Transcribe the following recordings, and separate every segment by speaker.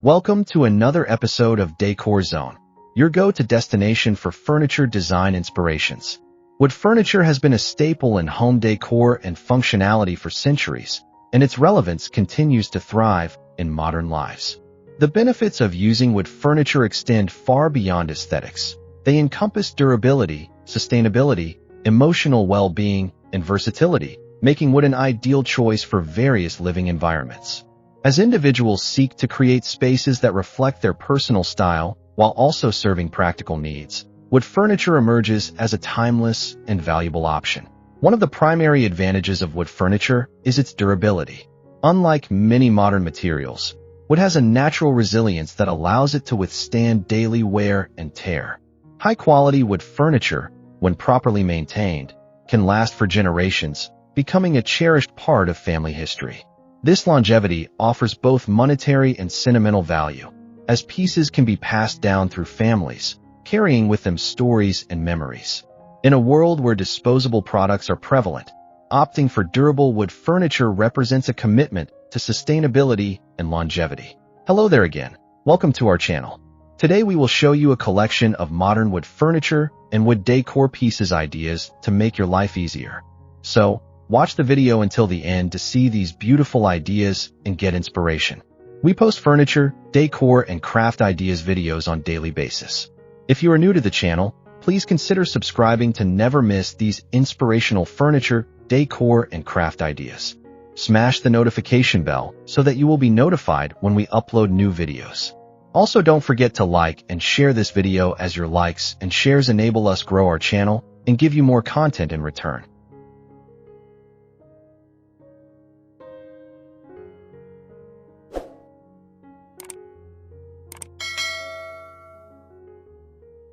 Speaker 1: Welcome to another episode of Decor Zone, your go-to destination for furniture design inspirations. Wood furniture has been a staple in home decor and functionality for centuries, and its relevance continues to thrive in modern lives. The benefits of using wood furniture extend far beyond aesthetics. They encompass durability, sustainability, emotional well-being, and versatility, making wood an ideal choice for various living environments. As individuals seek to create spaces that reflect their personal style while also serving practical needs, wood furniture emerges as a timeless and valuable option. One of the primary advantages of wood furniture is its durability. Unlike many modern materials, wood has a natural resilience that allows it to withstand daily wear and tear. High-quality wood furniture, when properly maintained, can last for generations, becoming a cherished part of family history. This longevity offers both monetary and sentimental value, as pieces can be passed down through families, carrying with them stories and memories. In a world where disposable products are prevalent, opting for durable wood furniture represents a commitment to sustainability and longevity. Hello there again. Welcome to our channel. Today we will show you a collection of modern wood furniture and wood decor pieces ideas to make your life easier. So, watch the video until the end to see these beautiful ideas and get inspiration. We post furniture, decor, and craft ideas videos on a daily basis. If you are new to the channel, please consider subscribing to never miss these inspirational furniture, decor, and craft ideas. Smash the notification bell so that you will be notified when we upload new videos. Also, don't forget to like and share this video, as your likes and shares enable us grow our channel and give you more content in return.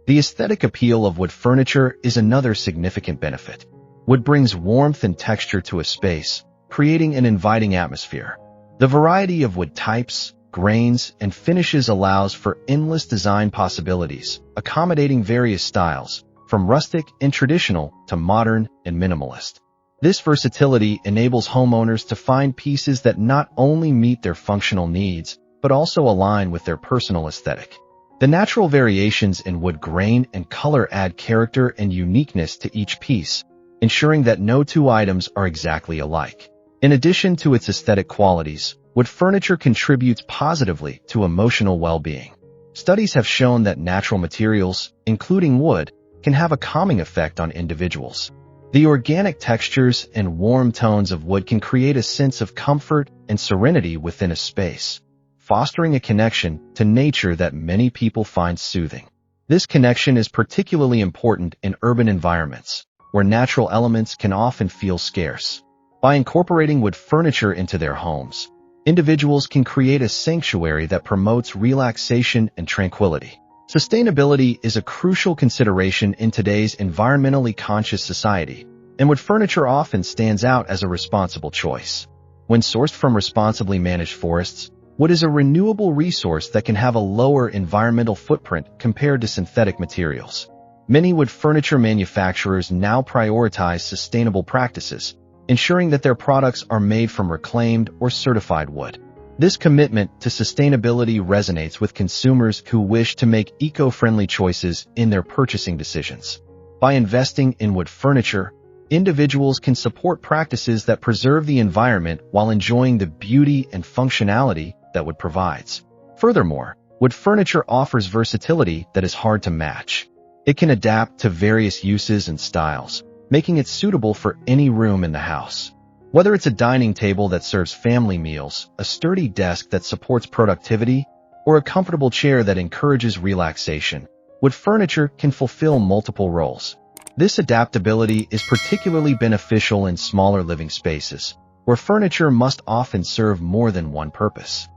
Speaker 1: The aesthetic appeal of wood furniture is another significant benefit. Wood brings warmth and texture to a space, creating an inviting atmosphere. The variety of wood types, grains, and finishes allows for endless design possibilities, accommodating various styles, from rustic and traditional to modern and minimalist. This versatility enables homeowners to find pieces that not only meet their functional needs, but also align with their personal aesthetic. The natural variations in wood grain and color add character and uniqueness to each piece, ensuring that no two items are exactly alike. In addition to its aesthetic qualities, wood furniture contributes positively to emotional well-being. Studies have shown that natural materials, including wood, can have a calming effect on individuals. The organic textures and warm tones of wood can create a sense of comfort and serenity within a space, fostering a connection to nature that many people find soothing. This connection is particularly important in urban environments, where natural elements can often feel scarce. By incorporating wood furniture into their homes, individuals can create a sanctuary that promotes relaxation and tranquility. Sustainability is a crucial consideration in today's environmentally conscious society, and wood furniture often stands out as a responsible choice. When sourced from responsibly managed forests, wood is a renewable resource that can have a lower environmental footprint compared to synthetic materials. Many wood furniture manufacturers now prioritize sustainable practices, ensuring that their products are made from reclaimed or certified wood. This commitment to sustainability resonates with consumers who wish to make eco-friendly choices in their purchasing decisions. By investing in wood furniture, individuals can support practices that preserve the environment while enjoying the beauty and functionality that wood provides. Furthermore, wood furniture offers versatility that is hard to match. It can adapt to various uses and styles, making it suitable for any room in the house. Whether it's a dining table that serves family meals, a sturdy desk that supports productivity, or a comfortable chair that encourages relaxation, wood furniture can fulfill multiple roles. This adaptability is particularly beneficial in smaller living spaces, where furniture must often serve more than one purpose.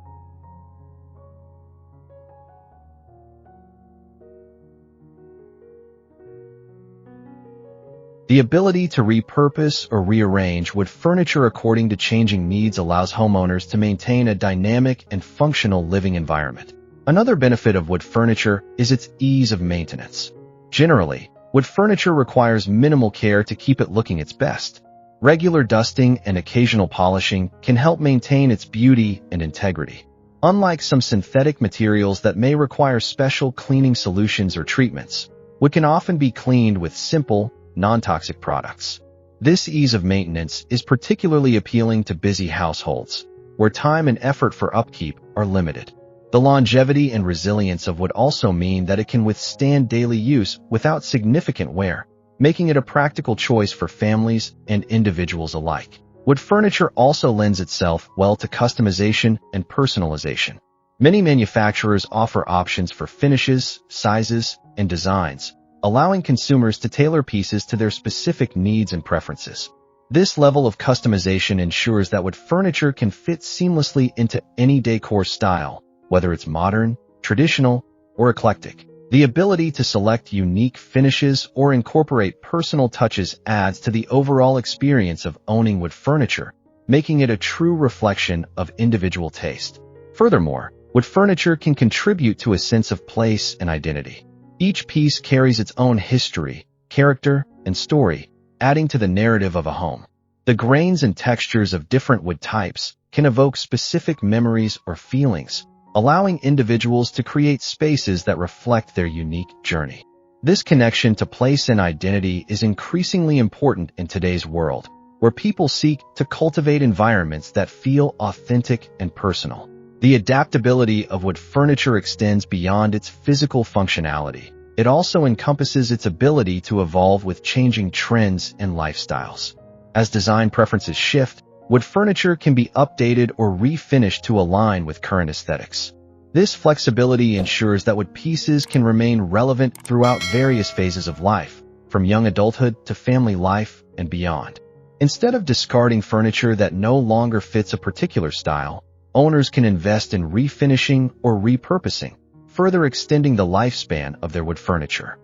Speaker 1: The ability to repurpose or rearrange wood furniture according to changing needs allows homeowners to maintain a dynamic and functional living environment. Another benefit of wood furniture is its ease of maintenance. Generally, wood furniture requires minimal care to keep it looking its best. Regular dusting and occasional polishing can help maintain its beauty and integrity. Unlike some synthetic materials that may require special cleaning solutions or treatments, wood can often be cleaned with simple, non-toxic products. This ease of maintenance is particularly appealing to busy households, where time and effort for upkeep are limited. The longevity and resilience of wood also mean that it can withstand daily use without significant wear, making it a practical choice for families and individuals alike. Wood furniture also lends itself well to customization and personalization. Many manufacturers offer options for finishes, sizes, and designs, allowing consumers to tailor pieces to their specific needs and preferences. This level of customization ensures that wood furniture can fit seamlessly into any decor style, whether it's modern, traditional, or eclectic. The ability to select unique finishes or incorporate personal touches adds to the overall experience of owning wood furniture, making it a true reflection of individual taste. Furthermore, wood furniture can contribute to a sense of place and identity. Each piece carries its own history, character, and story, adding to the narrative of a home. The grains and textures of different wood types can evoke specific memories or feelings, allowing individuals to create spaces that reflect their unique journey. This connection to place and identity is increasingly important in today's world, where people seek to cultivate environments that feel authentic and personal. The adaptability of wood furniture extends beyond its physical functionality. It also encompasses its ability to evolve with changing trends and lifestyles. As design preferences shift, wood furniture can be updated or refinished to align with current aesthetics. This flexibility ensures that wood pieces can remain relevant throughout various phases of life, from young adulthood to family life and beyond. Instead of discarding furniture that no longer fits a particular style, owners can invest in refinishing or repurposing, further extending the lifespan of their wood furniture.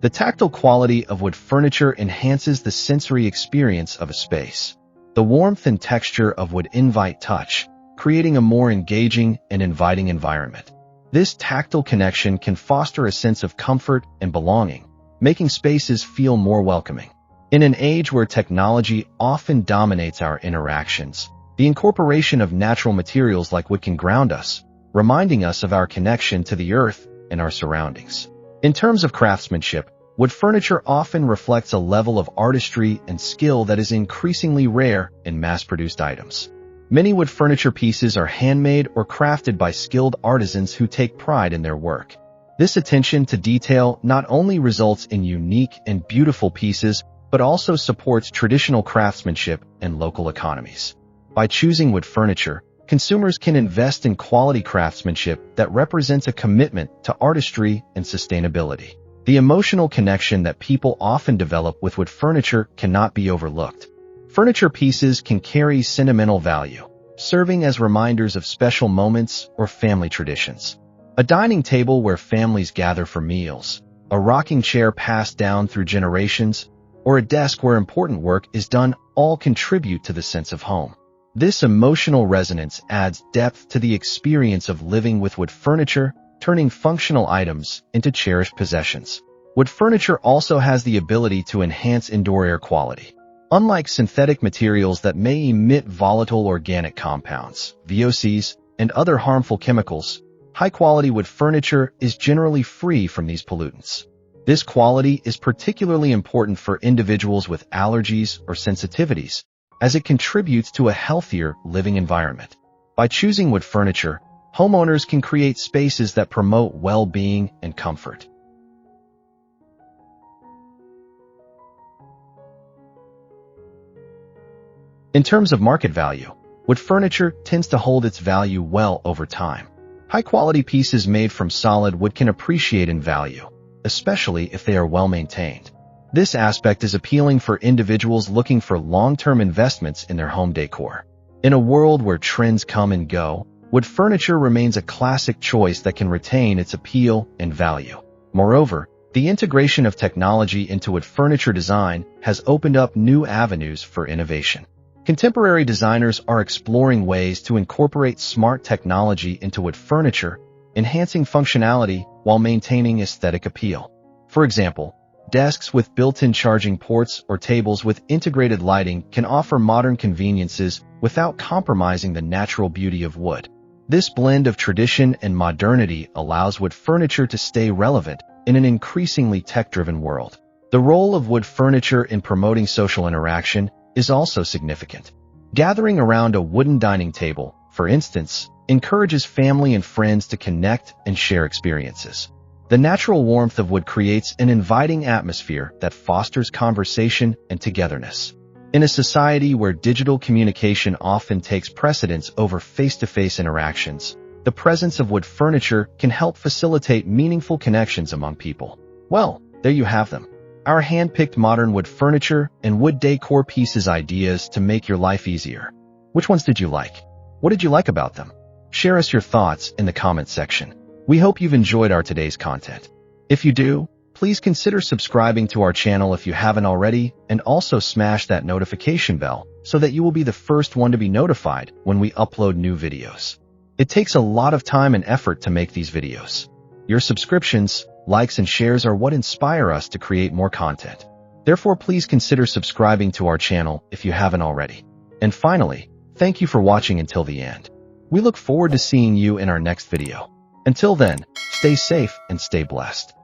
Speaker 1: The tactile quality of wood furniture enhances the sensory experience of a space. The warmth and texture of wood invite touch, creating a more engaging and inviting environment. This tactile connection can foster a sense of comfort and belonging, making spaces feel more welcoming. In an age where technology often dominates our interactions, the incorporation of natural materials like wood can ground us, reminding us of our connection to the earth and our surroundings. In terms of craftsmanship, wood furniture often reflects a level of artistry and skill that is increasingly rare in mass-produced items. Many wood furniture pieces are handmade or crafted by skilled artisans who take pride in their work. This attention to detail not only results in unique and beautiful pieces, but also supports traditional craftsmanship and local economies. By choosing wood furniture, consumers can invest in quality craftsmanship that represents a commitment to artistry and sustainability. The emotional connection that people often develop with wood furniture cannot be overlooked. Furniture pieces can carry sentimental value, serving as reminders of special moments or family traditions. A dining table where families gather for meals, a rocking chair passed down through generations, or a desk where important work is done all contribute to the sense of home. This emotional resonance adds depth to the experience of living with wood furniture, turning functional items into cherished possessions. Wood furniture also has the ability to enhance indoor air quality. Unlike synthetic materials that may emit volatile organic compounds, VOCs, and other harmful chemicals, high-quality wood furniture is generally free from these pollutants. This quality is particularly important for individuals with allergies or sensitivities, as it contributes to a healthier living environment. By choosing wood furniture, homeowners can create spaces that promote well-being and comfort. In terms of market value, wood furniture tends to hold its value well over time. High-quality pieces made from solid wood can appreciate in value, especially if they are well-maintained. This aspect is appealing for individuals looking for long-term investments in their home decor. In a world where trends come and go, wood furniture remains a classic choice that can retain its appeal and value. Moreover, the integration of technology into wood furniture design has opened up new avenues for innovation. Contemporary designers are exploring ways to incorporate smart technology into wood furniture, enhancing functionality while maintaining aesthetic appeal. For example, Desks with built-in charging ports or tables with integrated lighting can offer modern conveniences without compromising the natural beauty of wood. This blend of tradition and modernity allows wood furniture to stay relevant in an increasingly tech-driven world. The role of wood furniture in promoting social interaction is also significant. Gathering around a wooden dining table, for instance, encourages family and friends to connect and share experiences. The natural warmth of wood creates an inviting atmosphere that fosters conversation and togetherness. In a society where digital communication often takes precedence over face-to-face interactions, the presence of wood furniture can help facilitate meaningful connections among people. Well, there you have them. Our hand-picked modern wood furniture and wood decor pieces ideas to make your life easier. Which ones did you like? What did you like about them? Share us your thoughts in the comment section. We hope you've enjoyed our today's content. If you do, please consider subscribing to our channel if you haven't already, and also smash that notification bell so that you will be the first one to be notified when we upload new videos. It takes a lot of time and effort to make these videos. Your subscriptions, likes, and shares are what inspire us to create more content. Therefore, please consider subscribing to our channel if you haven't already. And finally, thank you for watching until the end. We look forward to seeing you in our next video. Until then, stay safe and stay blessed.